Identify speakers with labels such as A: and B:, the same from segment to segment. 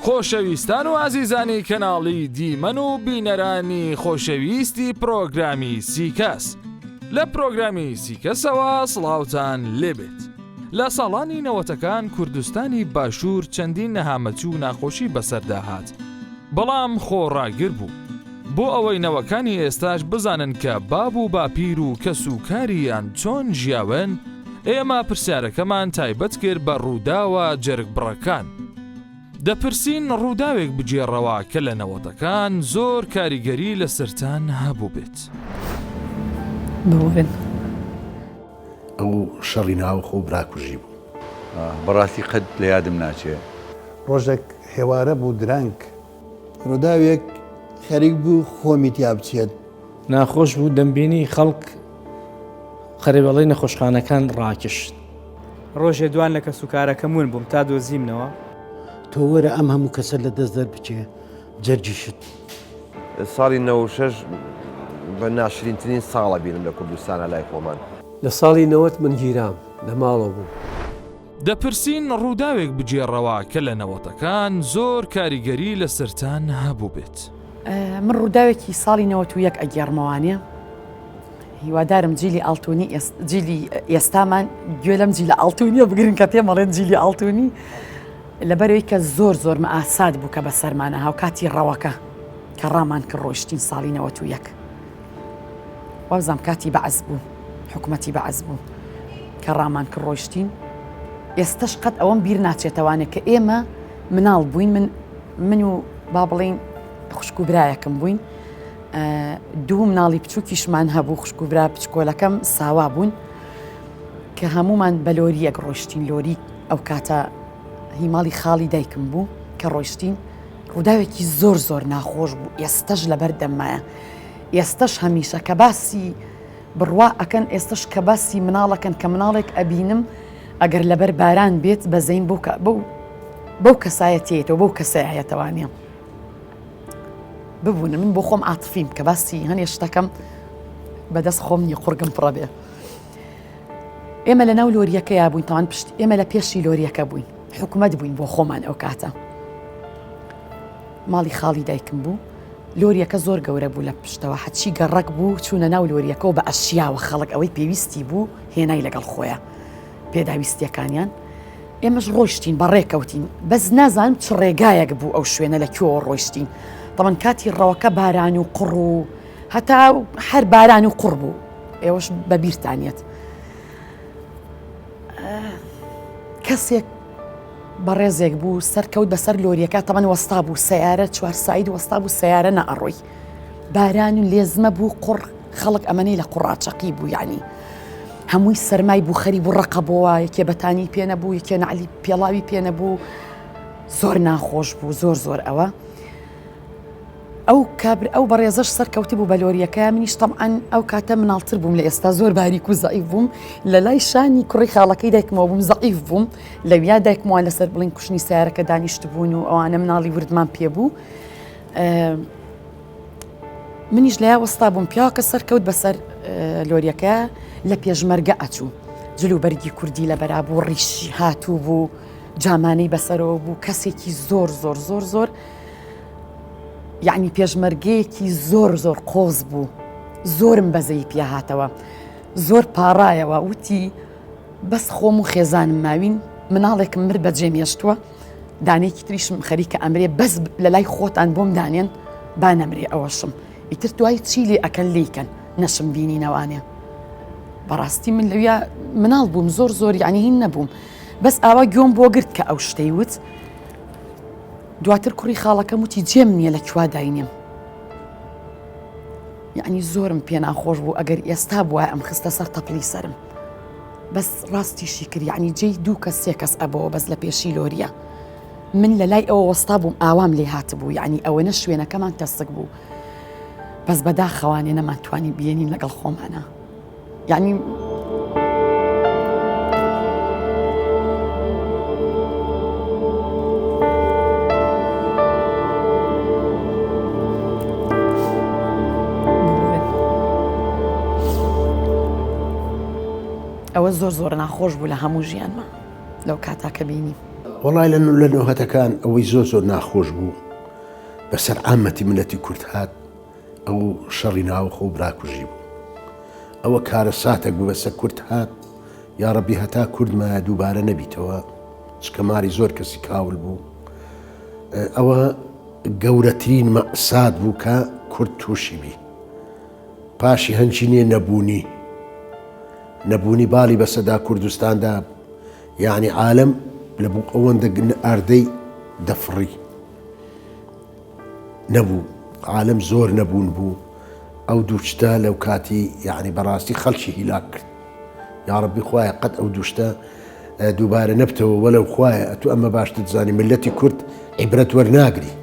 A: خۆشەویستان و عزیزانی کەناڵی دیمەن و بینەرانی خۆشەویستی پرۆگرامی سیکەس لە پرۆگرامی سیکەسەوە سڵاوتان لێبێت. لە ساڵانی نەوەتەکان کوردستانی باشوور چەندین نەهامەتی و ناخۆشی بەسەرداهات، بەڵام خۆڕاگر بوو بۆ ئەوەی نەوەکانی ئێستاش بزانن کە باب و باپیر و کەس و کاریان چۆن ژیاون. ئێمە پرسیارەکەمان تایبەت کرد بە ڕووداوە جەرگبڕەکان. دەپرسین ڕووداوێک بجێڕەوە کە لە نەوەتەکان زۆر کاریگەری لە سەرتان هەبوو بێت.
B: بڵێن
C: ئەو شەڕی ناوخۆ و براکوژی بوو.
D: بەڕاستی قەت لە یادم ناچێت.
E: ڕۆژێک هێوارە بوو درەنگ، ڕووداوێک خەریک بوو خۆمی تیا بچێت.
B: ناخۆش بوو دەمبینی خەڵک خەریبەڵی نەخۆشخانەکان ڕاکشت.
F: ڕۆژێ دوان لە کەسوکارەکەمون بووم تا دۆزیمنەوە.
E: تۆ وەرە ئەم هەموو کەسە لە دەست دەربچێ جەرجیشت.
G: ساڵی 96 بە ناشرینترین ساڵە بینم لە کوردستانە لای خۆمان.
H: لە ساڵی 90 من گیرام لە ماڵەوە بوو.
A: دەپرسین ڕووداوێک بجێڕەوە کە لە نەوەتەکان زۆر کاریگەری لە سەرتان هەبوو بێت.
I: من ڕووداوێکی ساڵی 91 ئەگەڕمەوانێ. هیوادارم جیلی ئاڵتونی جیلی ئێستامان گوێ لەم جیلە ئاڵتونیە بگرن کە پێمەڵێن جیلی ئاڵتونی، لەبەرەوەی کە زۆر زۆرمە ئاساد بوو کە بەسەرمانە هاو کاتی ڕەوەکە کە ڕامان کرد ڕۆیشتین ساڵی 91. وەبزانام کاتی بەعز بوو، حکومەتی بەعز بوو کە ڕامان کرد ڕۆیشتین. ئێستش قەت ئەوەم بیر ناچێتەوانێت کە ئێمە مناڵ بووین، من و با بڵین خوشک و برایەکەم بووین، دوو مناڵی بچووکیشمان هەبوو، خوشک و برا پچکۆلەکەم ساوا بوون کە هەمومان بە لۆریەک ڕۆیشتین. لۆری ئەو کاتە هیماڵی خاڵی دایکم بوو کە ڕۆیشتین. ڕووداوێکی زۆر زۆر ناخۆش بوو. ئێستش لەبەر دەمایە، ئێستش هەمیشە کە باسی بڕوا ئەکەن، ئێستش کە باسی مناڵەکەن کە مناڵێک ئەبینم ئەگەر لەبەر باران بێت بەزەین بەو کەسایەتێتەوە، بەو کەسایەتەوانە ببوون. من بۆ خۆم عاتفیم کە باسی هەنێ شتەکەم بەدەست خۆم نی قورگم پڕە بێ. ئێمە لە ناو لۆریەکەیا بووین، تاوان پشت ئێمە لە پێشی لۆریەکە بووین، حکومەت بووین بۆ خۆمان. ئەو کاتە ماڵی خاڵی دایکم بوو، لۆریەکە زۆر گەورە بوو لە پشتەوە، حەچی گەڕک بوو، چوونە ناو لۆریەکە و بە ئەشیاوە خەڵک ئەوەی پێویستی بوو هێنای لەگەڵ خۆیە پێداویستیەکانیان. ئێمەش ڕۆیشتین بەڕێکەوتین، بەس نازانم چ ڕێگایەک بوو ئەو شوێنە لە کوێوە ڕۆیشتین. تەمەن کاتی ڕەوەکە باران و قڕ و هەتا هەر باران و قڕ بوو، ئێوەش بەبیرتانێت. کەسێک بەڕێزێک بوو سەرکەوت بەسەر لۆریەکە، تەمەن وەستا بوو سەیارە چوار ساید وەستا بوو، سەیارە نەئەڕۆی، باران و لێزمە بوو، قڕ خەڵک ئەمەنەی لە قوڕاچەقی بوو، یعنی هەمووی سەرمای بوو، خەری بوو، ڕقە بووە، یەکێ بەتانی پێ نەبوو، یەکێ نەعلی پێڵاوی پێ نەبوو، زۆر ناخۆش بوو، زۆر زۆر. ئەو بەڕێزەش سەرکەوتی بوو بە لۆریەکە. منیش تەمعەن ئەو کاتە مناڵتر بووم لە ئێستا، زۆر باریک و زەعیف بووم، لە لای شانی کوڕی خاڵەکەی دایکمەوە بووم، زەعیف بووم، لەویا دایکمەوە لەسەر بڵین کوشتنی سیارەکە دانیشت بوون و ئەوانە مناڵی وردمان پێبوو. منیش لە یا وەستا بووم، پیاوەکە سەرکەوت بەسەر لۆریەکە لە پێشمەرگە ئەچوو، جلو بەرگی کوردی لە بەرا بوو، ڕیشی هاتوو بوو، جامانەی بەسەرەوە بوو، کەسێکی زۆر زۆر زۆر زۆر یعنی پێشمەرگەیەکی زۆر زۆر قۆز بوو. زۆرم بەزەی پێ هاتەوە، زۆر پاڕایەوە، وتی بەس خۆم و خێزانم ماوین، مناڵێکم مر بەجێمێشتووە، دانێکی تریشم خەریکە ئەمرێ، بەس لە لای خۆتان بۆم دانێن با نەمرێ ئەوەشم، ئیتر دوای چی لێ ئەکەن لیکەن نەشم بینینەوانێ. بەڕاستی من لەویا مناڵ بووم، زۆر زۆر یعنی هین نەبووم، بەس ئاوا گوێم بۆ گرت کە ئەو شتەی وت. دواتر کوڕی خاڵەکەم وتی جێم نییە لە کوا داینێم، یعنی زۆرم پێ ناخۆش بوو. ئەگەر ئێستا بووە ئەم خستە سەر تەپڵی سرم، بەس ڕاستیشی کرد، یعنی جێی دوو کەس سێ کەس ئەبەوە بەس لە پێشی لۆریە. من لە لای ئەوە وەستا بووم، ئاوام لێ هات بوو، یعنی ئەوەنە شوێنەکەمان تەسک بوو، بەس بەداخەوانێ نەماتوانی بێنین لەگەڵ خۆمانە، یعنی ئەوە زۆر زۆر ناخۆش بوو لە هەموو ژیانمە لەو کاتاکە بینی.
C: وڵای لە نۆهەتەکان ئەوەی زۆر ناخۆش بوو بەسەر عامەتی ملەتی کورد هات ئەو شەڕی ناوخۆ و براکوژی بوو ئەوە کارە ساتێک بوو بەسەر کورد هات یا ڕەبی هەتا کوردمە دووبارە نەبیتەوە چکەماری زۆر کەسی کاول بوو ئەوە گەورەترین مەقساد بوو کە کورد تووشی بی پاشی هەنجینێ نەبوونی باڵی بەسەدا کوردستاندا یعنی عالم لە بوو ئەوەندە ئاردەی دەفڕی نەبوو عالم زۆر نەبوون بوو ئەو دووشتە لەو کاتی یعنی بەڕاستی خەڵکی هیلاک کرد یا ڕەبی خوایە قەت ئەو دووشتە دووبارە نەبتەوە وەلەو خوایە ئەتو ئەمە باشتر دزانی ملەتی کورد عیبرەت وەرناگری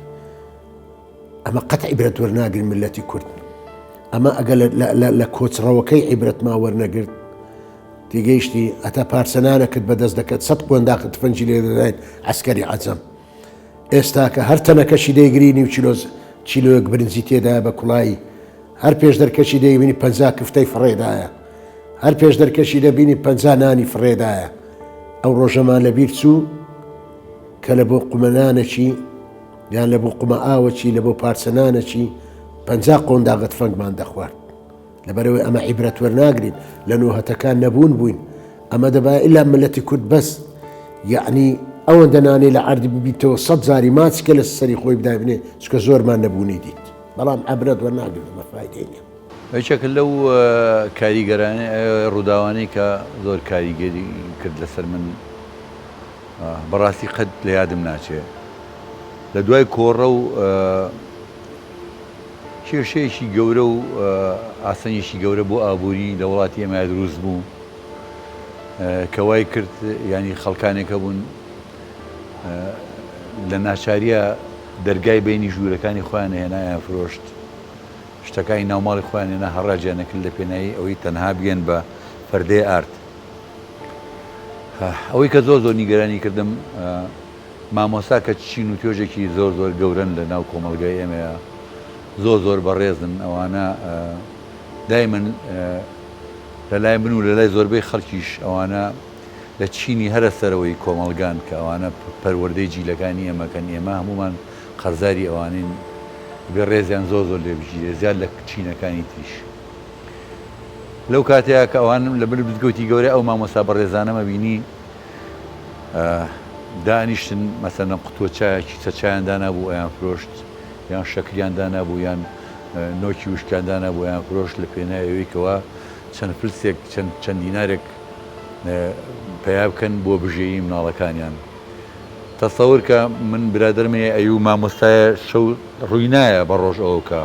C: ئەمە قەت عیبرەت وەرناگری ملەتی کورد ئەمە ئەگەر لە کۆچڕەوەکەی عیبرەتما وەرنەگرت تێگەیشتی ئەتا پارسەنانەکەت بەدەست دەکەت سەد قۆنداقت فەنجی لێ دەداین عەسکەری عەجەم ئێستا کە هەر تەنەکەشی دەیگرینی و چیلۆیەک برنجی تێدایە بە کوڵایی هەر پێش دەرکەشی دەیبینی 50 کفتەی فڕێدایە هەر پێش دەرکەشی دەبینی 50 نانی فڕێدایە ئەو ڕۆژەمان لەبیر چوو کە لە بۆ قومەنانەکی یان لە بۆ قومە ئاوەچی لە بۆ پارسەنانەکی 50 قۆنداغت فەنگمان دەخوارد لەبەرەوەی ئەمە عیبرەت وەرناگرین لە نۆهەتەکان نەبوون بووین ئەمە دەبا ئیلا ملەتی کورد بەس یعنی ئەوەندە نانێ لە عەردی ببیتەوە 100 زاری ماچکە لە سەری خۆی بدابنێ چکە زۆرمان نەبوونی دیت بەڵام عیبرەت وەرناگرن ئەمە فایدەی نییە
D: هیچێکە لەو کاریگەرانە ڕووداوانەی کە زۆر کاریگەری کرد لەسەر من بەڕاستی قەت لە یادم ناچێت لە دوای کۆڕە و کێشەیەکی گەورە و ئاسەنیشی گەورە بۆ ئابووری لە وڵاتی ئێمە دروست بوو کەوای کرد ینی خەڵکانێکە بوون لە ناچاریە دەرگای بینی ژوورەکانی خۆیان هێنایان فرۆشت شتەکانی ناوماڵی خۆیان هێنا هەڕاجیانەکرد لە پێنایی ئەوەی تەنها بگەن بە فەردەی ئارت ئەوەی کە زۆر نیگەرانی کردم مامۆستا کە چین و تۆژێکی زۆر گەورن لە ناو کۆمەلگای ئێمەیە زۆر بەڕێزن ئەوانە دایمەن لەلای من و لەلای زۆربەی خەڵکیش ئەوانە لە چینی هەرە سەرەوەی کۆمەلگان کە ئەوانە پەروەردەی جیلەکانی ئێمەکەن ئێمە هەمومان خەرزاری ئەوانین بێ ڕێزیان زۆر لێبژیرێ زیاد لە چینەکانی تریش لەو کاتەیە کە ئەوان لە بر بزگەوتی گەورە ئەو مامۆستا بەڕێزانەمە بینی دانیشتن مەسەلەن قوتووە چایەکی چایان دانابوو ئەیان فرۆشت یان شەکریان دانابوو یان نۆکی وشکیان دانابوو یان فرۆشت لە پێناوەیەوەیکەوە چەند فلسێک چەند دینارێک پیا بکەن بۆ بژێیی مناڵەکانیان تەسەور کە من برادرمێ ئەیوو مامۆستایە شەو ڕووی نایە بە ڕۆژ ئەوکە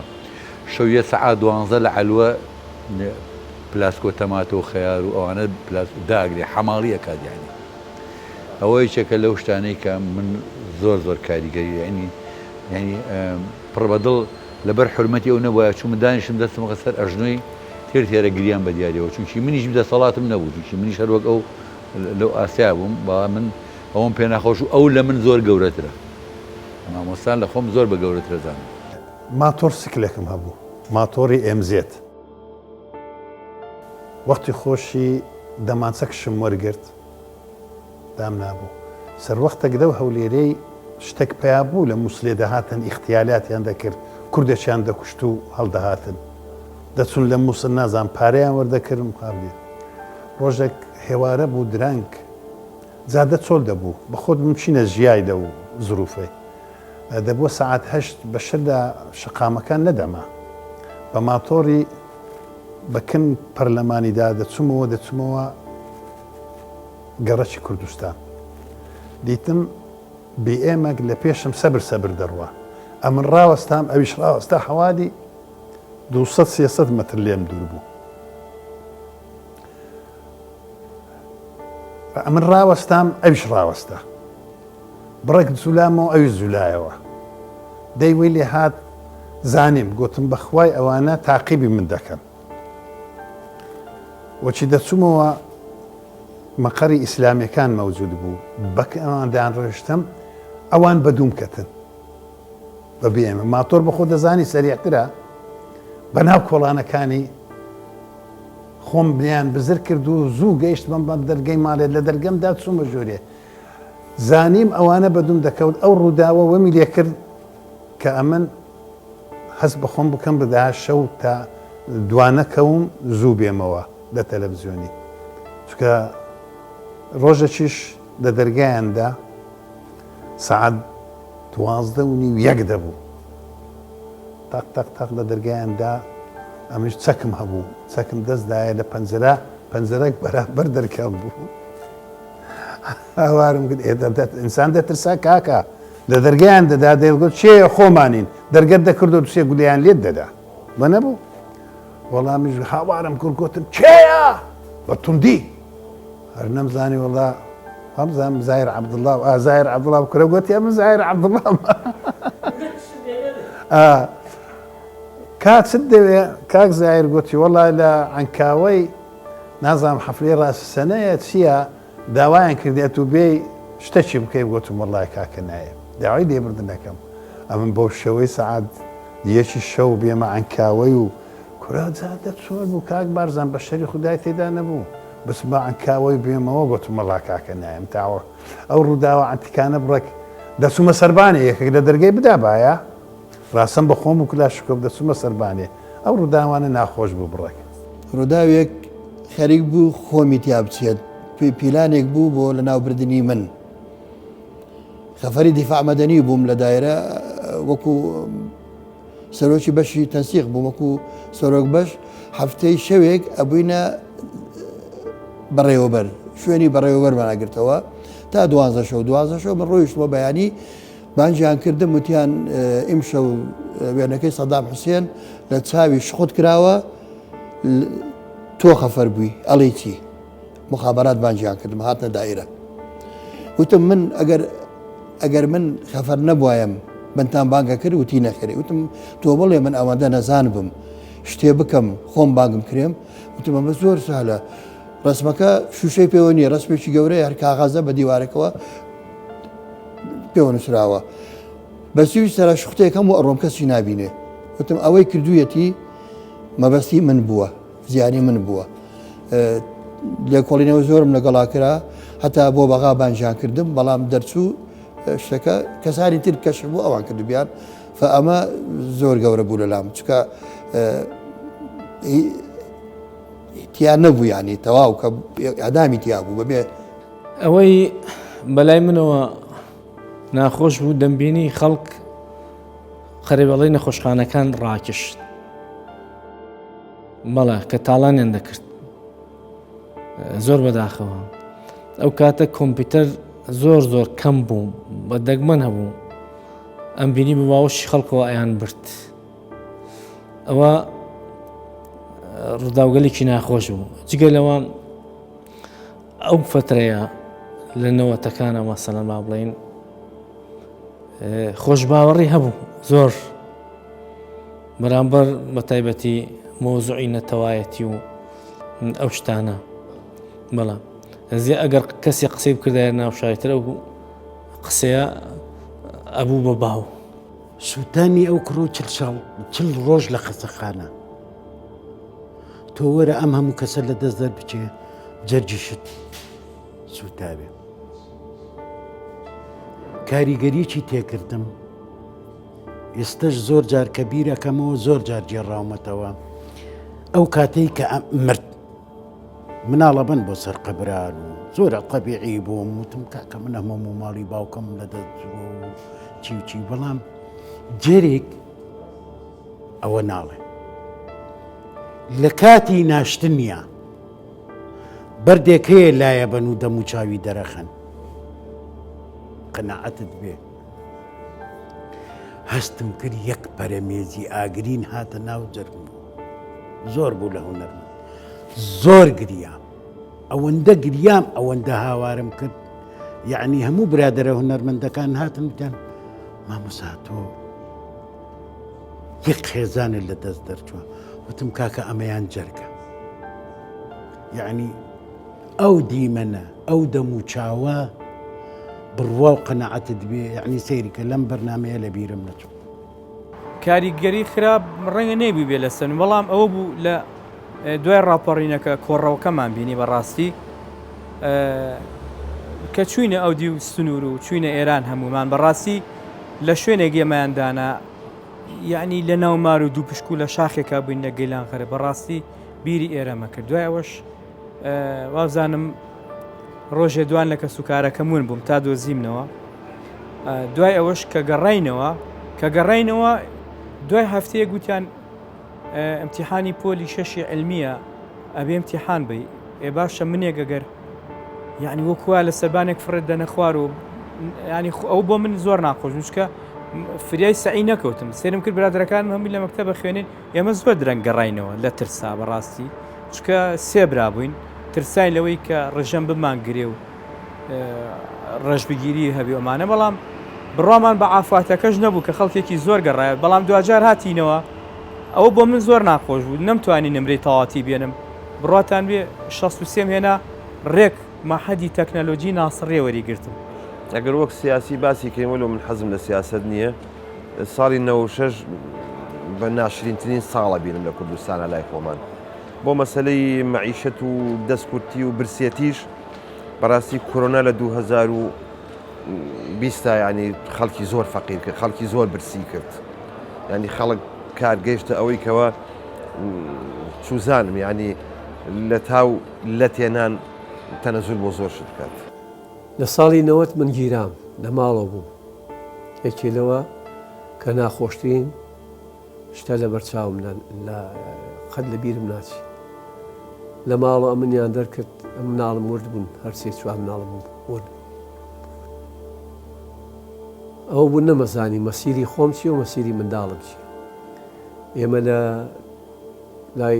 D: شەو یە سەعات 12 لە عەلوە پلاسکۆ تەماتۆ و خەیار و ئەوانە داگرێ حەماڵی ئەکادیانی ئەوەی چێکە لەو شتانەی کە من زۆر کاریگەری ینی پڕ بەدڵ لەبەر حرمەتی ئەو نەبووە چون دانیشتم دەستمەکە سەر ئەژنۆی تێرە گریان بە دیاریەوە چونکی منیش دەسەڵاتم نەبوو چونکی منیش هەروەک ئەو لەو ئاسیا بووم با من ئەوم پێ ناخۆش و ئەو لە من زۆر گەورەترە مامۆستان لە خۆم زۆر بە گەورەترە زانم
E: ماتۆر سکلێکم هەبوو ماتۆری ئێمزێت وەختی خۆشی دەمانچەکشم وەرگرت دام نابوو سەروەختێک دە و هەولێرەی شتێک پیا بوو لە مووسلێ دەهاتن ئیختیالااتیان دەکرد کوردێکیان دەکوشت و هەڵدەهاتن دەچون لە مووسن نازان پارەیان وەردەکردم قابلێت ڕۆژێک هێوارە بوو درەنگ زادە چۆل دەبوو بە خۆت بمچینە ژیایدا و زروفەی دەبووە سەعات 8 بە شەردا شەقامەکان نەدەما بە ماتۆری بەکن پەرلەمانیدا دەچوومەوە گەڕەکی کوردستان دیتم BMێک لە پێشم سەبر دەڕوە ئەمن ڕاوەستام ئەویش ڕاوەستا حەوادی 200-300 مەتر لێم دوور بوو ئەمن ڕاوەستام ئەویش ڕاوەستا بڕێک جوولامەوە ئەویش جوولایەوە دەیوەی لێ هات زانیم گوتم بەخوای ئەوانە تاقیبی من دەکەن وەچی دەچوومەوە مەقەری ئیسلامیەکان مەوجود بوو بەکە ئەوان ڕۆیشتم ئەوان بەدووم کەتن بە بێمە ماتۆر بە خۆ دەزانی سەریعترە بەناو کۆڵانەکانی خۆم بنیان بزر کرد و زوو گەیشت بەم دەرگەی ماڵێت لە دەرگەمدا چوومە ژۆرێ زانیم ئەوانە بەدوم دەکەوت ئەو ڕووداوە وەمی لێ کرد کە ئەمن هەست بەخۆم بکەم بەدا شەو تا دوانەکەوم زوو بێمەوە لە تەلەڤیزیۆنی چکە ڕۆژەکیش لە دەرگایاندا سعات 12:30 دەبوو تاق تاق تاق لە دەرگایاندا ئەمیش چەکم هەبوو چەکم دەستدایە لە پەنجەرەك بەرابەر دەرکەم بوو هاوارم کرد ئینسان دەترسا کاکە لە دەرگایان دەدا دەیگوت چێ خۆمانین دەرگەت دەکرد و دوسێ گولیان لێت دەدا بە نەبوو وەڵامیش هاوارم کرد گوتم چێە بە توندی هەر نەمزانی وەڵا هەمزانم زاهیر عەبدوڵڵا زاهیر عەبدوڵڵا بکرە گوتی من زاهیر عەبدوڵڵا کاتت دەوێ کاک زاهیر گوتی وەڵا لە عەنکاوەی نازانم حەفلەی ڕاستسەنەیە چییە داوایان کردێت و بێ شتێکی بکەی گوتم وەڵای کاکە نایە داوای لێبردنەکەم ئەمن بۆ شەوەی سەعات یەکی شەو بێمە عەنکاوەی و کوراجادە چۆن بوو کاک بارزان بە شەری خودای تێدا نەبوو بس بە عەنکاوەی بێمەوە گوتم وەڵا کاکە نایم تاوە ئەو ڕووداوە عەنتیکانە بڕێک دەچوومە سەربانێ یەکێک لە دەرگای بدا باە ڕاستەم بە خۆم و کلاشکۆب دەچوومە سەربانێ ئەو ڕووداوانە ناخۆش بوو بڕێک
J: ڕووداوێک خەریک بوو خۆمی تیا بچێت پیلانێک بوو بۆ لە ناوبردننی من خەفەری دیفاع مەدەنی بووم لە دایرە وەکو سەرۆکی بەشی تەنسیق بووم وەکو سەرۆک بەش هەفتەی شەوێک ئەبووینە بەڕێوەبەر شوێنی بەڕێوەبەرماناگرتەوە تا 12 شەو من ڕۆیشت بۆ بەیانی بانجیان کردم وتیان ئیمشەو وێنەکەی سەدام حوسێن لە چاوی شخوت کراوە تۆ خەفەر بووی ئەڵێ چی مخابرات بانجیان کردم هاتنە دایرە وتم من ئەگەر من خەفەر نەبوایم بنتان بانگە کرد وتی نەخێری وتم تۆ بڵێ من ئەوەندە نەزان بم شتێ بکەم خۆم بانگم کرێم وتم ئەمە زۆر ساهلە ڕسمەکە شوشەی پێوە نیە ڕسمێکی گەورەی هەر کاغازە بە دیوارێکەوە پێوە نووسراوە بەسیوی سەرا شوختەیەکەم و ئەڕۆم کەسی نابینێ وتم ئەوەی کردوویەتی مەبەستی من بووە زیانی من بووە لێکۆڵینەوە زۆرم لەگەڵا کرا هەتا بۆ بەغا بانجیان کردم بەڵام دەرچوو شتەکە کەسانی تر کەش بوو ئەوان کردبیان ئەمە زۆر گەورە بوو لەلام چکە تیا نەبوو ینی تەواو کە ئادامی تیا بوو بەبێ
B: ئەوەی بەلای منەوە ناخۆش بوو دەمبینی خەڵک قەرێبەڵەی نەخۆشخانەکان ڕاکشت بەڵێ کە تاڵانیان دەکرد زۆر بەداخەوە ئەو کاتە کۆمپیوتەر زۆر کەم بوو بە دەگمەن هەبوو ئەم بینی بە باوەشی خەڵکەوە ئەیان برد ئەوە ڕووداوگەلێکی ناخۆش بوو جگە لەوە ئەو فترەیە لە نەوەتەکانە مەسەلەن با بڵێین خۆشباوەڕی هەبوو زۆر بەرامبەر بە تایبەتی مۆزوعی نەتەوایەتی و ئەو شتانە بەڵام زیە ئەگەر کەسی قسەی بکردایە ناوشایترە و قسەیە ئەبوو بە باو
K: سووتانی ئەو کڕۆ چل ڕۆژ لە قەسەخانە تۆ وەرە ئەم هەموو کەسە لە دەست دەر بچێ جەرجیشت سوتاوێ کاریگەریی تێکردم ئێستش زۆر جار کە بیرەکەمەوە زۆر جار جێڕاومەتەوە ئەو کاتەی کە مرد مناڵە بن بۆ سەر قەبران و زۆرە قەبیعی بووم وتم کاکە من هەموو و ماڵی باوکەم لە دەست چی بەڵام جێرێک ئەوە ناڵێ لە کاتی ناشتنیە بەردێک هەیە لایە بن و دەم و چاوی دەرەخەن قەناعەتت بێ هەستم کرد یەک پەرەمێزی ئاگرین هاتە ناو جەرگم زۆر بوو لە هونەرمەند زۆر گریام ئەوەندە گریام ئەوەندە هاوارم کرد یعنی هەموو برادرە هونەرمەندەکان هاتن وتیان مامۆستا تۆ یەک خێزانت لە دەست دەرچووە وتم کاکە ئەمەیان جەرگە یعنی ئەو دیمەنە ئەو دەم و چاوە بڕوا و قەناعەتت بێ یعنی سەیریکە لەم بەرنامەیە لە بیرم نەچوو
F: کاریگەری خراپ ڕەنگە نەیبوو بێ لە سەن بەڵام ئەوە بوو لە دوای ڕاپەڕینەکە کۆڕەوەکەمان بینی بەڕاستی کە چوینە ئەودی و سنوور و چوینە ئێران هەمومان بەڕاستی لە شوێنێک گێمایاندانا یعنی لە ناومار و دوو پشکو لە شاخێکا بووین لە گەیلان خەرە بەڕاستی بیری ئێرەمە کرد دوای ئەوەش وازانم ڕۆژێ دوان لە کە سوکارەکەمون بووم تا دۆزیمنەوە دوای ئەوەش کە گەڕینەوە دوای هەفتەیە گوتیان ئەمتیحانی پۆلی شەشی علمیە ئەبێ ئەمتیحان بی باشە منێک گەگەر یعنی وەکووا لە سەربانێک فرێت دەنە خوار و ینی ئەو بۆ من زۆر ناخۆش چکە فریای سعی نەکەوتم سێرم کرد برادەکان هەمووی لە مەکتەبە خوێنین ئێمە زۆر درەنگ گەڕینەوە لە ترسا بەڕاستی چکە سێبرا بووین ترسای لەوەی کە ڕژەم بمانگرێ و ڕژبگیری هەبی ئەمانە بەڵام بڕوامان بە ئافاتەکەش نەبوو کە خەڵکێکی زۆر گەڕایە بەڵام دوجار هاتینەوە ئەوە بۆ من زۆر ناخۆش بوو نەمتوانی نمرەی تەواتی بێنم بڕاتان بێ 63 هێنا ڕێک ماحەدی تەکنەلۆجی ناسڕێ وەریگرتم
G: ئەگەر وەک سیاسی باسی کەیمەلو من حەزم لە سیاست نییە ساڵی 96 بە ناشرینترین ساڵە بینم لە کوردستانە لای خۆمان بۆ مەسلەی مەعیشەت و دەستکورتی و برسێتیش بەڕاستی کۆرۆنا لە 2020 ینی خەڵکی زۆر فەقیر کرد خەڵکی زۆر برسی کرد ینی خەڵک کارگەیشتە ئەوەی کەوە سوزانم ینی لە تاو لە تێنان تەنەزول بۆ زۆر شت بکات
H: لە ساڵی 90 من گیرام لە ماڵەوە بووم یەکێ لەوە کە ناخۆشترین شتە لە بەرچاوم قەت لە بیرم ناچی لە ماڵە ئەمنیان دەرکرد ئەم مناڵم ورد بوون هەرسێ چوار مناڵم ورد ئەوە بوو نەمەزانی مەسیری خۆم چی و مەسیری منداڵم چی ئێمە لە لای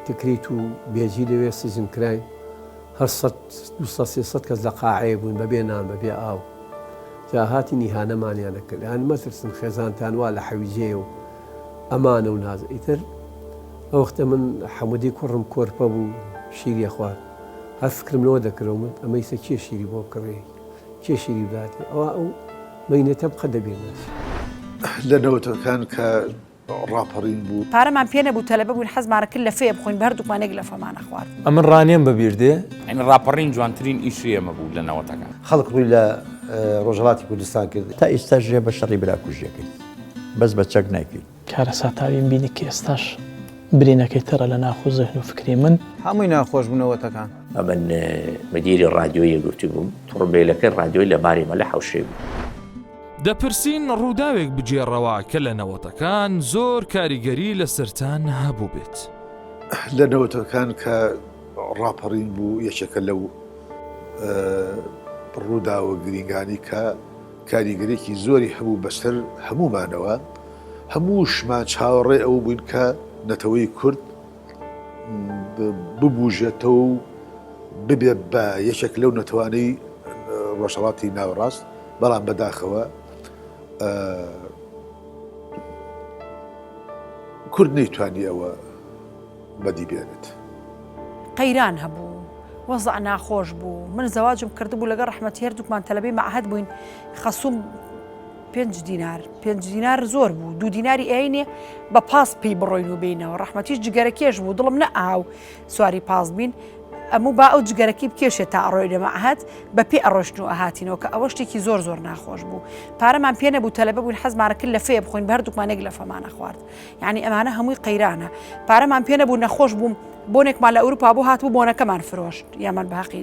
H: تکریت و بێجی لەوێ سزن کراین هەر 200 کەس لە قاعەیە بوون بەبێ نان بەبێ ئاو جا هاتی نیهانەمانیان نەکرد یان مەترسن خێزانتان وا لە حەویجێ و ئەمانە و ناز ئیتر ئەو وەختە من حەمودی کوڕم کۆرپە بوو شیری خوارد هەر فکرم لەوە دەکرەوە من ئەمەیسە کێ شیری بۆ بکڕێ کێ شیری بداتێ ئەوە ئەو مەینەتە بقە دەبێنێت
L: لە نەوەتەکان کە ڕاپەڕین بوو
I: پارەمان پێ نەبوو تەلەبە بووین حەزمانە کرد لە فێ بخۆین بە هەردووکمانێک لە فەمانە خوارد
M: ئەمن ڕانێم بەبیردێ ئەین ڕاپەڕین جوانترین ئیشی ئێمە بوو لە نەوەتەکان
N: خەڵک ڕووی لە ڕۆژهەڵاتی کوردستان کرد تا ئێستا ژێ بە شەڕی براکوژیەکەی بەس بە چەک نایکەی
O: کارە ساتاویم بینی کە ئێستاش برینەکەی تەرە لە ناخۆ زەهن و فکری من
F: هەمووی ناخۆش بوونەوەتەکان
P: من مدیری ڕادیۆیە گوتی بووم تڕبێلەکەی ڕادیۆی لە باری مە لە حەوشێ بوو
A: دەپرسین ڕووداوێک بجێڕەوە کە لە نەوەتەکان زۆر کاریگەری لە سەرتان هەبوو بێت
L: لە نەوەتەکان کە ڕاپەڕین بوو یەکێکە لەو ڕووداوە گرنگانی کە کاریگەرێکی زۆری هەبوو بەسەر هەمومانەوە هەمووشمان چاوەڕێ ئەو بووین کە نەتەوەی کورد ببوژێتەوە و ببێ بە یەکێک لەو نەتوانەی ڕۆژهەڵاتی ناوەڕاست بەڵام بەداخەوە کورد نەیتوانی ئەوە بەدی بێنێت
I: قەیران هەبوو وەزع ناخۆش بوو من زەواجم کردبوو لەگەڵ ڕەحمەتی هەردووکمان تەلەبەی مەعهەد بووین خەسووم 5 دینار زۆر بوو 2 دیناری ئەینێ بە پاس پێی بڕۆین و بینەوە ڕەحمەتیش جگەرەکێش بوو دڵم نەئاو سواری پاس بین ئەموو با ئەو جگەرەکی بکێشێت تا ئەڕۆی لە مەعهەد بە پێ ئەڕۆشتن و ئەهاتینەوە کە ئەوە شتێکی زۆر ناخۆش بوو پارەمان پێ نەبوو تەلەبە بووین حەزمانە کرد لە فێ بخۆین بە هەردووکمانێک لە فەمانە خوارد یعنی ئەمانە هەمووی قەیرانە پارەمان پێ نەبوو نەخۆش بووم بۆنێکمان لە ئەوروپا بوو هاتبوو بۆنەکەمان فرۆشت یامان بەحەقی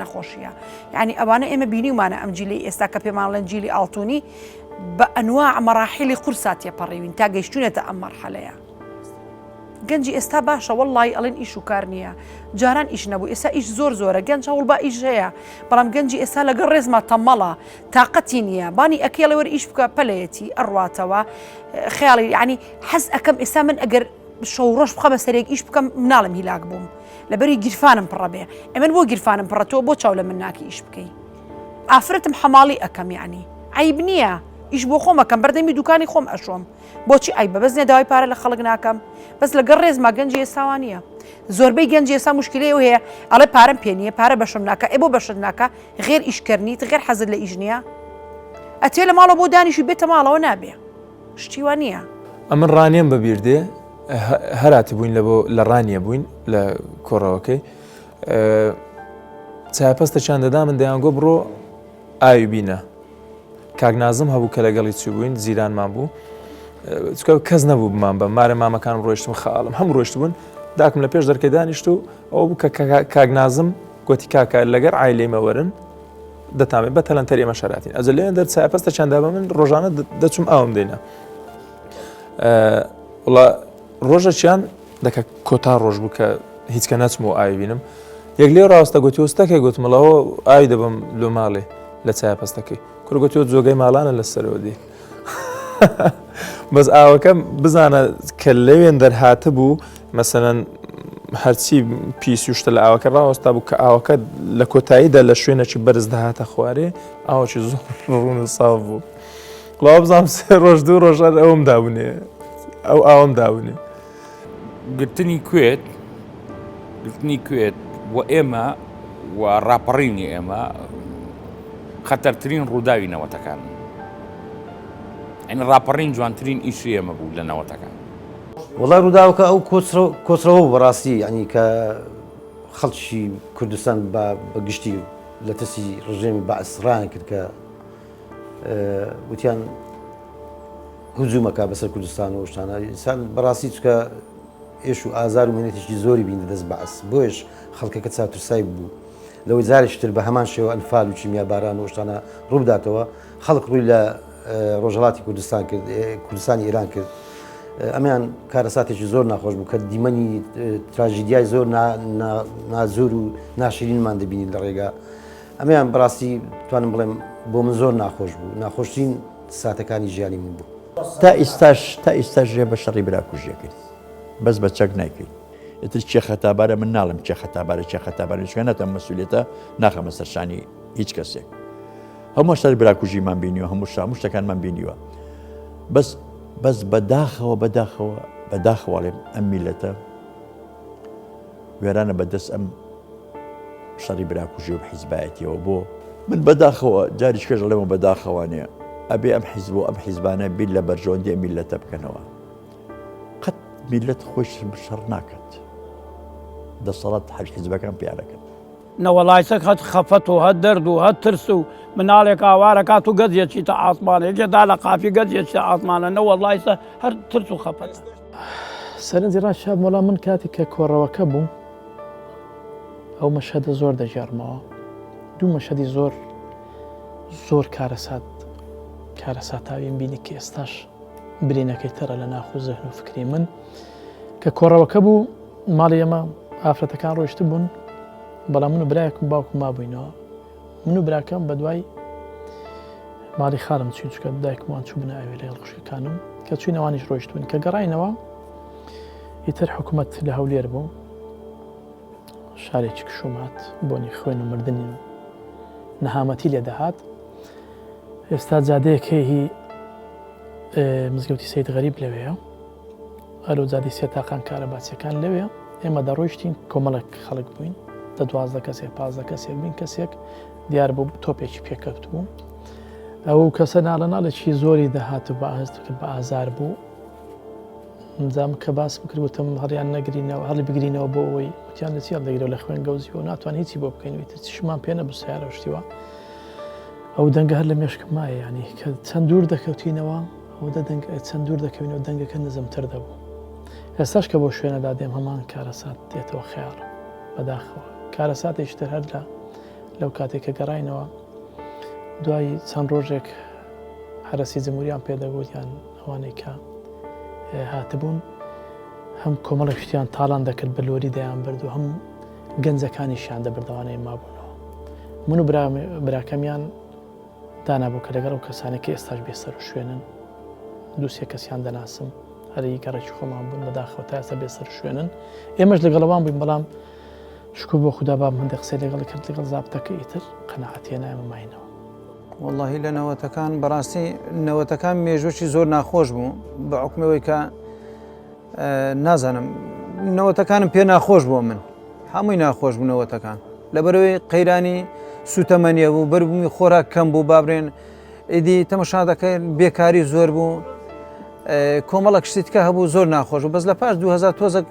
I: نەخۆشیە یعنی ئەوانە ئێمە بینیومانە ئەم جیلی ئێستا کە پێمان لەن جیلی ئاڵتوونی بە ئەنواع مەراحیلی قورسا تێپەڕیوین تا گەیشتونێتە ئەم مەرحەلەیە گەنجی ئێستا باشە وەڵڵی ئەڵێن ئیش و کار نییە جاران ئیش نەبوو ئێستا ئیش زۆرە گەنج هەوڵ با ئیش هەیە بەڵام گەنجی ئێستا لەگەڵ ڕێزمە تەمەڵە تااقەتی نییە بانی ئەکێڵە وەرە ئیش بکە پەلەیەتی ئەڕواتەوە خیاڵی ینی حەز ئەەکەم ئێستا من ئەگەر شەو ڕۆژ بخە بە سەرێک ئیش بکەم مناڵم هیلاک بووم لەبەری گیرفانم پڕە بێ ئەمن بۆ گیرفانم پڕەتەوە بۆ چاو لە من ناکی ئیش بکەی ئافرەتم حەماڵی ئەەکەم یعنی عیب نییە ئیش بۆ خۆمەکەم بەردەمی دوکانی خۆم ئەشۆم بۆچی ئای بە بەزنێ داوای پارە لە خەڵک ناکەم بەس لەگەڵ ڕێزما گەنجی ئێستاوانە زۆربەی گەنجی ئێستا مشکلەیە و هەیە ئەڵێ پارەم پێ نییە پارە بەشم ناکە ئێ بۆ بەشت ناکە غێر ئیشکردنیت غێر حەزت لە ئیش نییە ئەتێ لە ماڵە بۆ دانیشی بێتە ماڵەوە نابێ شتیوان نییە
M: ئەمن ڕانێم بەبیردێ هەراتی بووین لە ڕانیە بووین لە کۆڕەوەکەی
Q: چاپەستەچیان دەدا من دەیانگۆ بڕۆ ئاوی بینە. کاگنازم هەبوو کە لەگەڵی چی بووین زیرانمان بوو چکە کەس نەبوو بمان بە مارە مامەکانم ڕۆیشتم خاڵم هەم ڕۆیشت بوون داکم لە پێش دەرکەی دانیشت و ئەو بوو کە کاگنازم گوتی کاکە لەگەر عایلێمە وەرن دەتامێت بە تەلەنتەر ئێمە شاراتین ئەجە لێن دەر چاپەستە چەنددا بە من ڕۆژانە دەچم ئاوم دێنە وڵا ڕۆژەچیان دەکە کۆتا ڕۆژ بوو کە هیچ کە نەچم و ئاوی بینم یەک لێ ڕاستە گوتی وستەکەی گوتمەڵەوە ئاوی دەبم لۆ ماڵێ لە چاپەستەکەی کوڕگوتی جۆگەی ماڵانە لەسەرەوە دی بەس ئاوەکە بزانە کە لەوێن دەرهاتە بوو مەسەنەن هەرچی پیسی شتە لە ئاوەکە ڕاوەستا بوو کە ئاوەکە لە کۆتاییدا لە شوێنێکی بەرز دەهاتە خوارێ ئاوەکی زۆر ڕوون ساڵ بوو قڵاو بزانم سێ ڕۆژ دوو ڕۆژە ئەوم دابوونێ ئەو ئاوم دابوونێ
M: گرتنی کوێت و ئێمە و ڕاپەڕینی ئێمە خەتەرترین ڕووداوی نەوەتەکان ئەین ڕاپەڕین جوانترین ئیشی ئێمە بوو لە نەوەتەکان
N: وڵای ڕووداوەکە ئەو کۆچرەوە بەڕاستی ینی کە خەڵکی کوردستان بە گشتی لە تەسی ڕژێمی بەعسڕان کرد کە وتیان هجوومەکە بەسەر کوردستان و شتانە ئینسان بەڕاستی چکە ئێش و ئازار و منێتێکی زۆری بین دەست بەعس بۆیش خەڵکەکە چاوترسای بوو لەوەی جارێکتر بە هەمان شێوە ئەنفال و چیمیا باران و شتانە ڕووداتەوە خەڵک ڕووی لە ڕۆژهەڵاتی کوردستان کرد کوردستانی ئێران کرد ئەمیان کارەساتێکی زۆر ناخۆش بوو کە دیمەنی تراژیدیای زۆر نازۆر و ناشرینمان دەبینی لە ڕێگا ئەمیان بەڕاستی توانم بڵێم بۆ من زۆر ناخۆش بوو ناخۆشترین ساتەکانی ژیانی من بوو
R: تا ئێستاش ڕێ بە شەڕی براکوژیە کرد بەس بە چەک نایکرد ئتر چێ خەتابارە من ناڵم چێ خەتابارە چکە نەتەم مەسئولیەتە ناخەمە سەرشانی هیچ کەسێک هەموو شەڕی براکوژیمان بینیوە هەموو شتەکانمان بینیوە بەس بەداخەوەڵێم ئەم میلەتە وێرانە بەدەست ئەم شەڕی براکوژی و حیزبایەتیەوە بۆ من بەداخەوە جاریش کەژ لەمە بەداخەوانێ ئەبێ ئەم حیزب و ئەم حیزبانە بیر لە بەرژەوەندی میلەتە بکەنەوە قەت میلەت خۆش شەڕ ناکات دەسەڵات هەر حیزبەکان پیارەکەن
S: نەوەڵایسەک هەت خەفەت و هەت دەرد و هەت ترس و مناڵێک ئاوارەکات و گەزیەکی تا ئاسمانێکێدا لە قافی گەزیێکی تا ئاسمانە نەوەڵایسە هەر ترس و خەفەت
O: سەرنجی ڕاشاب وەڵام من کاتی کە کۆڕەوەکە بوو ئەو مەشهدە زۆر دەژارمەوە دوو مەشهدی زۆر کارەساتاویم بینی کە ئێستاش برینەکەی تەرە لە ناخو زەهن و فکری من کە کۆڕەوەکە بوو ماڵی ئێمە ئافرەتەکان ڕۆیشت بوون بەڵام من و برایەکم باوکم مابووینەوە من و براکەم بە دوای ماڵی خارم چوین چکە دایکمان چوو بناوێ لە هێڵقوشەکانم کە چوینەوانیش ڕۆیشتون کە گەڕاینەوە ئیتر حکوومەت لە هەولێر بوو شارێکی کشومات بۆنی خوێن و مردنی و نەهامەتی لێ دەهات ئێستا جادەیەکێهی مزگەوتی سەید غەریب لەوەیە ئەرۆ جادی سێ تاقان کارەباچیەکان لەوێ ئێمە دەڕۆیشتین کۆمەڵک خەڵک بووین دە 12 کەسێک 15 کەسێک بین کەسێک دیار بوو تۆپێکی پێکەوت بوو ئەو کەسە ناڵە ناڵێکی زۆری دەهات و بەهست بە ئازار بوو ئەمجام کە باس بکرد وتم هەڵیان نەگرینەوە هەڵی بگرینەوە بۆ ئەوەی وتیان لە چیان دەگرەوە لە خوێن گەوزیەوە ناتوان هیچی بۆ بکەین ویتر چشمان پێ نەبوو سیارە شتیوە ئەو دەنگە هەر لە مێشکم مایە ینی کە چەند دوور دەکەوتینەوە ئەو چەند دوور دەکەوینەوە دەنگەکە نزمتر دەبوو ئێستاش کە بۆ شوێنەدا دێم هەمان کارەسات دێتەوە خەیاڵ بەداخەوە کارەساتێکتر هەر لەو کاتێککە گەڕاینەوە دوای چەند ڕۆژێک هەرسی جمهوریان پێدەگوتیان ئەوانەی کە هاتبوون هەم کۆمەڵک شتیان تاڵان دەکرد بە لۆری دەیان برد و هەم گەنجەکانیشیان دەبردەوانەیە مابوونەوە من و براکەمیان دانابوو کە لەگەڵ ئەو کەسانێکی ئێستاش بێسەر و شوێنن دووسێ کەسیان دەناسم هەری گەڕێکی خۆمان بوون بەداخەوە تا ئێستا بێسەر شوێنن ئێمەش لەگەڵەوان بووین بەڵام شکو بۆ خوددا باب من دەقسەی لەگەڵ کرد لەگەڵ زابتەکە ئیتر قەناعەتیە نایمەماینەوە
T: واللهی لە نەوەتەکان بەڕاستی نەوەتەکان مێژوەکی زۆر ناخۆش بوو بە حکمەوەی کە نازانم نەوەتەکانم پێ ناخۆش بۆ من هەمووی ناخۆش بوو نەوەتەکان لەبەرەوەی قەیرانی سوتەمەنیە بوو بەربوومی خۆراک کەم بوو بابرێن ئیدی تەمەشا دەکەن بێکاری زۆر بوو کۆمەڵک شتیکە هەبوو زۆر ناخۆش و بەس لە پاش 2000 تۆزە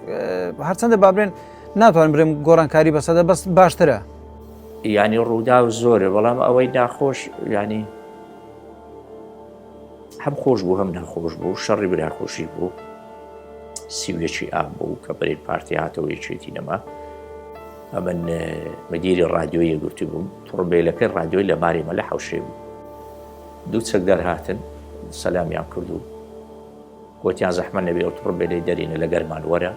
T: هەرچەندە بابرێن ناتوانم برم گۆڕانکاری بەسەدە بەس باشترە
P: ینی ڕوودا و زۆرە بەڵام ئەوەی ناخۆش ینی هەم خۆش بوو هەم ناخۆش بوو شەڕی براخۆشی بوو سیوێکی ئام بوو کە بەرێن پارتی هاتەوە یەکێتی نەما ئەمن مدیری ڕادیۆیە گرتی بووم تڕبێلەکەی ڕادیۆی لە بارێمە لە حەوشێ بوو دوو چەکدار هاتن سەلامیان کرد و گوتیان زەحمە نەبێ ئەو تڕبێلەی دەرینە لە گەرمان وەرە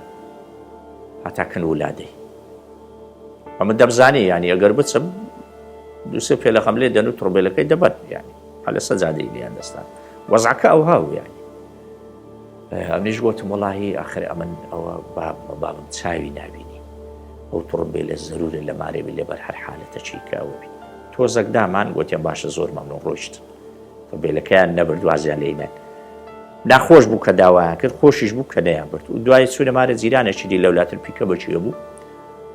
P: هەتا کن ولادەی ئەمە دەبزانی ینی ئەگەر بچم دووسێ پێلەخەم لێ دەن و تڕبێلەکەی دەبەت ینی هەلە سەجادەی لیان دەستان وەزعەکە ئەو هاو ینی ئەمنیش گوتم وەڵاهی ئاخر ئەمن ئەوە بابم چاوی نبینی ئەو تڕبێلە زەرورە لە مارێ بێ لەبەر هەر حالەتە چیکاوە بین تۆزەک دامان گوتیان باشە زۆر مەمنوون ڕۆیشت تڕبێلەکەیان نەبرد وازیان لێنان ناخۆش بوو کە داوایان کرد خۆشیش بوو کە نەیان برد و دوای چوونە مارە جیرانێکی دی لەولاتر پیکە بەچیە بوو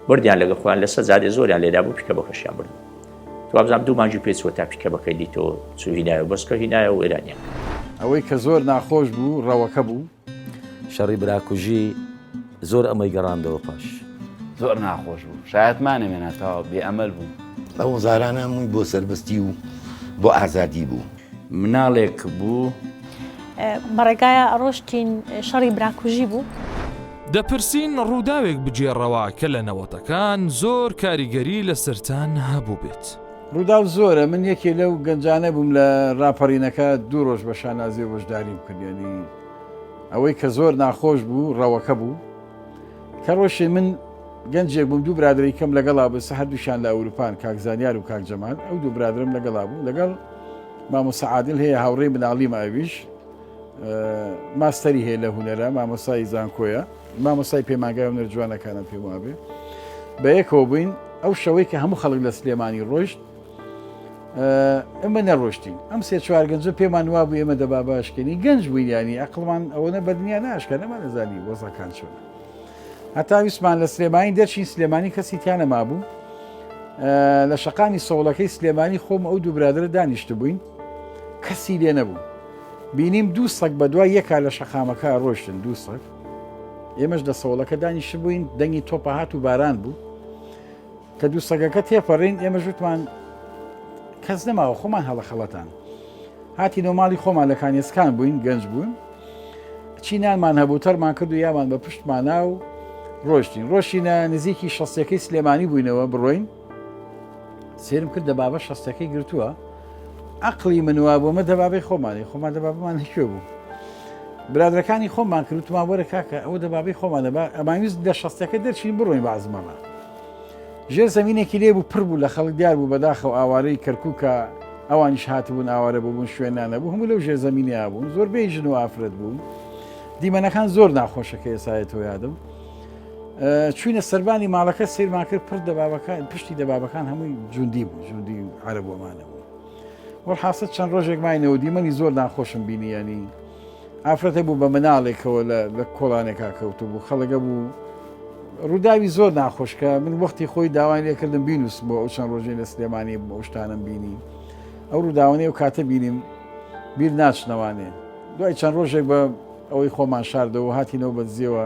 P: بردیان لەگە خۆیان لە سەجادێ زۆریان لێدا بوو پیکە بەکەشیان برد تو ئەبزانام دوو مانگی پێچوە تا پیکە بەکەی دیتەوە چوو هینایە بەسکە هینایە و ئێرانیان
U: ئەوەی کە زۆر ناخۆش بوو ڕەوەکە بوو
V: شەڕی براکوژی زۆر ئەمەی گەڕاندەوە پاش
W: زۆر ناخۆش بوو شایەتمانە مێنێتەوە بێئەمەل بوو
X: ئەو وەزارانە هەمووی بۆ سەربەستی و بۆ ئازادی بوو
W: مناڵێک بوو
Y: بەڕێگایە ئەڕۆشتین شەڕی براکوژی بوو
A: دەپرسین ڕووداوێک بجێڕەوە کە لە نەوەتەکان زۆر کاریگەری لە سەران هەبوو بێت
U: ڕووداو زۆرە من یەکێ لەو گەنجانە بووم لە ڕاپەڕینەکە دوو ڕۆژ بە شانازی وەشداریم کردیانی ئەوەی کە زۆر ناخۆش بوو ڕەوەکە بوو کە ڕۆژێ من گەنجێک بووم دوو برادری کەم لەگەڵا بە هەردووشان لە ئەوروپان کاک زانیار و کاک جەمال ئەو دوو برادرم لەگەڵا بوو لەگەڵ مامۆستا عادل هەیە هاوڕێی مناڵی ماویش ماستەری هەیە لە هونەرە مامۆستای زانکۆیە مامۆستای پەیمانگای هونەر جوانەکانە پێم وابێ بە یەکەوە بووین ئەو شەوەی کە هەموو خەڵک لە سلێمانی ڕۆیشت ئەمە نەڕۆشتین ئەم سێ چوار گەنجە پێمان وا بوو ئێمە دەبا باشکەنی گەنج بووین ینی ئەقڵمان ئەوەنە بەدنیا ناشکە نەمان نەزانی وەزەکان چۆن هەتا ویسمان لە سلێمانی دەرچین سلێمانی کەسی تیانە مابوو لە شەقانی سەوڵەکەی سلێمانی خۆم ئەو دوو برادرە دانیشت بووین کەسی لێ نەبوو بینیم دوو سەگ بە دوای یەکا لە شەقامەکە ڕۆشتن دوو سەگ ئێمەش لە سەوڵەکە دانیشت بووین دەنگی تۆپە هات و باران بوو کە دوو سەگەکە تێپەڕین ئێمە ژوتمان کەس نەماوە خۆمان هەڵە خەڵەتان هاتی نۆماڵی خۆمان لە کانێسکان بووین گەنج بوون چینانمان هەبوو تەرمان کرد و یامان بە پشتمانە و ڕۆشتین ڕۆشتینە نزیکی شەستەکەی سلێمانی بووینەوە بڕۆین سێرم کرد دەبابە شەستەکەی گرتووە عقلی منوا بوومە دەبابەی خۆمانی خۆمان دەبابمان هەکوێ بوو برادەکانی خۆمان کردومان وەرە کاکە ئەوە دەبابەی خۆمان دەبا ئەمانویست لە شەستەکە دەرچین بڕۆین بەعزمەمە ژێر زەمینێکی لێ بوو پڕ بوو لە خەڵک دیار بوو بەداخە و ئاوارەی کەرکووکە ئەوانیش هاتبوون ئاوارە بوون شوێنانە بوو هەموو لەو ژێر زەمینیا بوون زۆربەی ژن و ئافرەت بوون دیمەنەکان زۆر ناخۆشەکە ئێسایەتەوە یادم چوینە سەربانی ماڵەکە سیرمان کرد پڕ دەبابەکان پشتی دەبابەکان هەمووی جوندی بوو جوندی عەرەبووەمانە بوو وەڵحاسەت چەند ڕۆژێک ماینەوە دیمەنی زۆر ناخۆشم بینی ینی ئافرەتە بوو بە مناڵێکەوە لە کۆڵانێکا کەوتو بوو خەڵەکە بوو ڕووداوی زۆر ناخۆشکە من وەختی خۆی داوای لێکردم بینوس بۆ ئەو چەند ڕۆژێ لە سلێمانی بۆ شتانم بینی ئەو ڕووداوانەیە و کاتە بینیم بیر ناچنەوانێ دوای چەند ڕۆژێک بە ئەوەی خۆمان شاردەوە هاتینەوە بە دزیەوە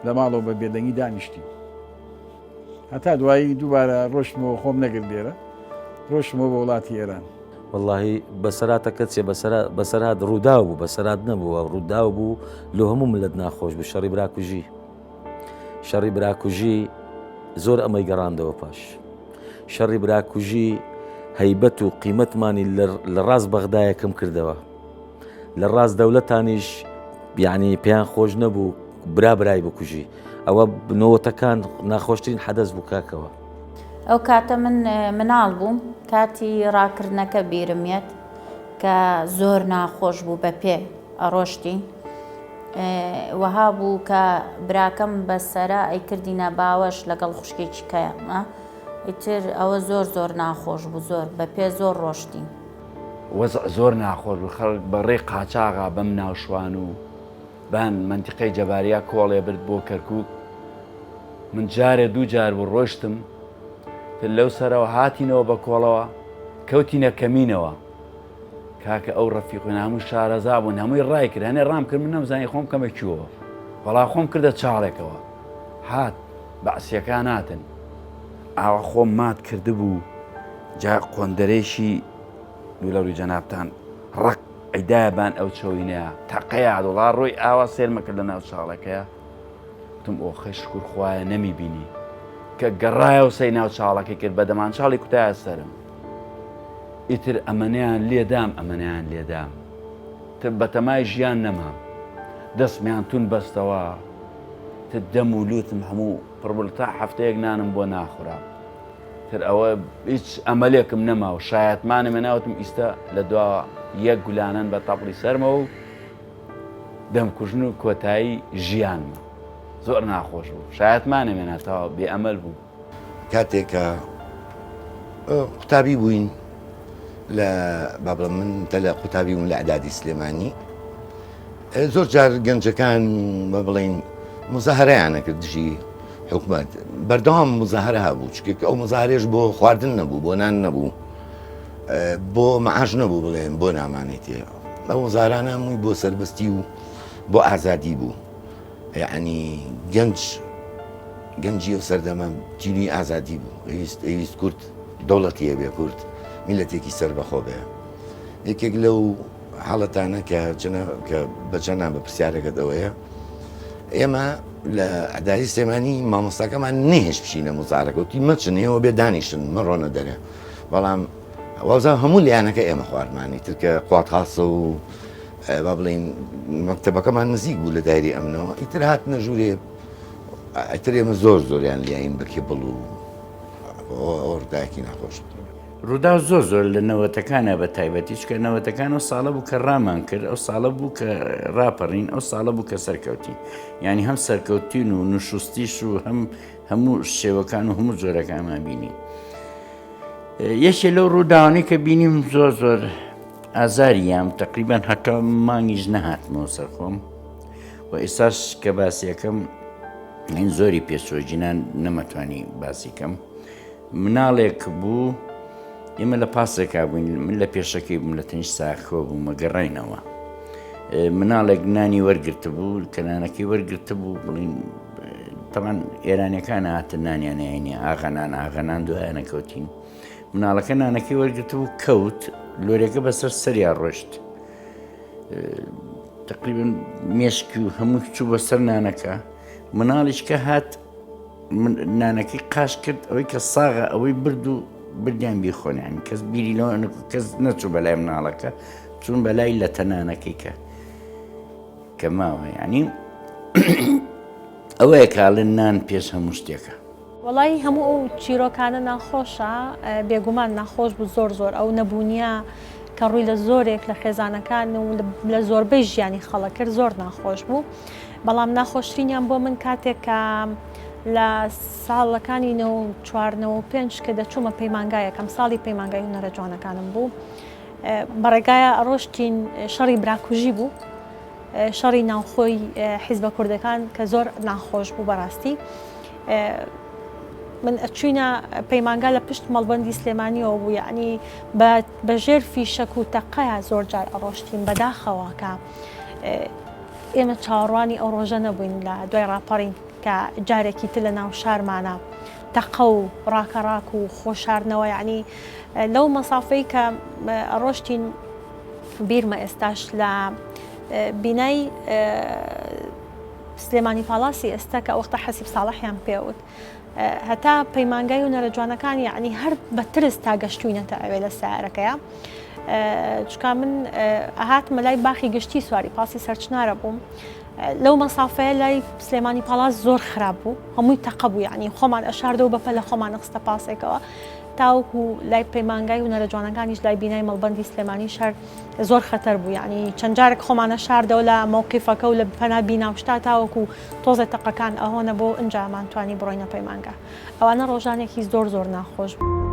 U: لە ماڵەوە بە بێدەنگی دانیشتی هەتا دوایی دووبارە ڕۆشتمەوە خۆم نەگرت لێرە ڕۆشتمەوە بە وڵاتی ئێران
V: واللهی بەسەراتەکە چێ بەسەرات ڕووداو بوو بەسەرات نەبووە ڕووداو بوو لە هەموو ملت ناخۆش بوو شەڕی براکوژی شەڕی براکوژی زۆر ئەمەی گەڕاندەوە پاش شەڕی براکوژی هەیبەت و قیمەتمانی لە ڕاست بەغدایەکەم کردەوە لە ڕاست دەوڵەتانیش یعنی پێیان خۆش نەبوو برای بکوژی ئەوە بنەوەتەکان ناخۆشترین حەدەث بوو کاکەوە
Z: ئەو کاتە من مناڵ بووم کاتی ڕاکردنەکە بیرمێت کە زۆر ناخۆش بوو بە پێ ئەڕۆشتی وەها بوو کە براکەم بەسەرا ئەیکردینە باوەش لەگەڵ خوشکێکی کەیانە ئیتر ئەوە زۆر ناخۆش بوو زۆر بە پێ زۆر ڕۆشتین
W: وەزع زۆر ناخۆش بوو خەڵک بەڕێ قاچاغا بەم ناوشوان و بان منتیقەی جەباریا کۆڵێ برد بۆ کەرکووک من جارێ دوو جار بوو ڕۆشتم لەو سەرەوە هاتینەوە بە کۆڵەوە کەوتینە کەمینەوە کاکە ئەو ڕەفیقین هەموو شارەزا بوون هەمووی ڕای کرد هەنێ ڕام کرد من نەمزانی خۆم کەمێکیوە بەڵا خۆم کردە چاڵێکەوە هات بەعسیەکان هاتن ئاوا خۆم مات کردبوو جا قۆندەرێشی دوولەوری جەنابتان ڕق ئەیدایەبان ئەو چۆینەیە تەقەیە دڵا ڕۆی ئاوا سێرمەکرد لە ناو چاڵەکەیە تم ئۆ خەشکور خوایە نەمیبینی کە گەڕایە و سەی ناو چاڵەکەی کرد بە دەمان چاڵی کوتایە سەرم ئیتر ئەمەنیان ئەمەنیان لێدام تر بەتەمای ژیان نەمام دەستمیان تون بەستەوە تر دەم و لوتم هەموو پڕبل تا هەفتەیەک نانم بۆ ناخورا تر ئەوە هیچ ئەمەلێکم نەما و شایەتمانە مێناوتم ئیستا لە دوا یەک گولانن بە تەپڵی سەرمە و دەمکوژن و کۆتایی ژیانمە زۆر ناخۆش بوو شایەتمانە مێناتەوە بێئەمەل بوو
X: کاتێکە قوتابی بووین لە بابڵە من لە قوتابی بوون لە عەدادی سلێمانی زۆر جار گەنجەکان بە بڵێن مزاهرەیانە کرد دژی حکومەت بەردەوام مزاهرە هەبوو چکە ئەو مزاهرێش بۆ خواردن نەبوو بۆ نان نەبوو بۆ مەعاش نەبوو بڵێن بۆ نامانێتێ ئەو مزارانە هەمووی بۆ سەربەستی و بۆ ئازادی بوو یعنی گەنجی و سەردەمە تینوی ئازادی بوو ئەویست کورد دەوڵەتیە بێ کورد میلەتێکی سەربەخۆ بێ یەکێک لەو حاڵەتانە کە بەجەنان بە پرسیارەکەت ئەوەیە ئێمە لە عەدادی سلێمانی مامۆستاکەمان نەهێش بشینە مزارەکە وتی مەچنێەوە بێ دانیشن مەڕۆنە دەرێ بەڵام وازە هەموو لیانەکە ئێمە خواردمانی ترکە قواتخاسە و با بڵین مەکتەبەکەمان نزیک بوو لە دایری ئەمنەوە ئیتر هات نەژوورێ ئەتر ئێمە زۆریان لیاین بەکێبڵ و ئۆردایەکی ناخۆش
M: ڕوودا زۆر لە نەوەتەکانە بە تایبەتی چکە نەوەتەکان ئەو ساڵە بوو کە ڕامان کرد ئەو ساڵە بوو کە ڕاپەڕین ئەو ساڵە بوو کە سەرکەوتی ینی هەم سەرکەوتین و نوشستیش و هەموو شێوەکان و هەموو جۆرەکانمان بینی یەکێ لەو ڕووداوانەی کە بینیم زۆر ئازاریام تقریبان هەتا مانگیش نەهاتمەوە سەرخۆم و ئێستاش کە باسیەکەم این زۆری پێچۆجینان نەمەتوانی باسیکەم مناڵێک بوو ئێمە لە پاسێکا بووین من لە پێشەکەی بووم لە تەنیش ساخۆ بوو مەگەڕینەوە مناڵێک نانی وەرگرتە بوو کە نانەکەی وەرگرتە بوو بڵین تەمان ئێرانیەکان هاتە نانیانەیەنی ئاغەنان دوایانەکەوتین مناڵەکە نانەکەی وەرگرتە بوو کەوت لۆرێکە بەسەر سەریا ڕۆشت تقریبن مێشکی و هەموو چوو بەسەر نانەکە مناڵیش کە هات نانەکەی قاش کرد ئەوەی کە ساغە ئەوەی برد و بردیان بیخۆنیان کەس بیری لەوە کەس نەچوو بەلای مناڵەکە چون بەلای لە تەنانەکەی کە ماوە ینی ئەوەیە کاڵن نان پێش هەموو شتێکە
Y: وڵی هەموو ئەو چیرۆکانە ناخۆشە بێگومان ناخۆش بوو زۆر ئەو نەبوونیە کە ڕووی لە زۆرێک لە خێزانەکان و لە زۆربەی ژیانی خەڵک کرد زۆر ناخۆش بوو بەڵام ناخۆشترینیان بۆ من کاتێک کە لە ساڵەکانی 1945 کە دەچوومە پەیمانگایەکەم ساڵی پەیمانگای هونەرە جوانەکانم بوو بەڕێگایە ئەڕۆشتین شەڕی براکوژی بوو شەڕی ناوخۆی حیزبە کوردەکان کە زۆر ناخۆش بوو بەڕاستی من ئەچوینە پەیمانگا لە پشت مەڵبەندی سلێمانیەوە بوو یعنی بە ژێر فیشەک و تەقەیە زۆر جار ئەڕۆشتین بەداخەوە کە ئێمە چاوەڕوانی ئەو ڕۆژە نەبووین لە دوای ڕاپەڕین کە جارێکی تر لە ناو شارمانە تەقە و ڕاکەڕاک و خۆشاردنەوە یعنی لەو مەسافەی کە ئەڕۆشتین بیرمە ئێستاش لە بینای سلێمانی پاڵاسی ئێستا کە وەختە حەسیب ساڵحیان پێوت هەتا پەیمانگای هونەرە جوانەکان یعنی هەر بە ترس تا گەشتوینەتە ئەوێ لە سیارەکەیە چکە من ئەهاتمە لای باخی گشتی سواری پاسی سەرچنارە بووم لەو مەسافەیە لای سلێمانی پاڵاس زۆر خراپ بوو هەمووی تەقە بوو یعنی خۆمان ئەشاردە و بەپە لە خۆمان نەخستە پاسێکەوە تاوەکو لای پەیمانگای هونەرە جوانەکانیش لای بینای مەڵبەندی سلێمانی شار زۆر خەتەر بوو یعنی چەند جارێک خۆمانە شاردەوە لە مووقیفەکە و لە پەنا بیناوشتا تاوەکو تۆزە تەقەکان ئەهۆنە بۆ ئەنجامان توانی بڕۆینە پەیمانگا ئەوانە ڕۆژانێکی زۆر ناخۆش بوو.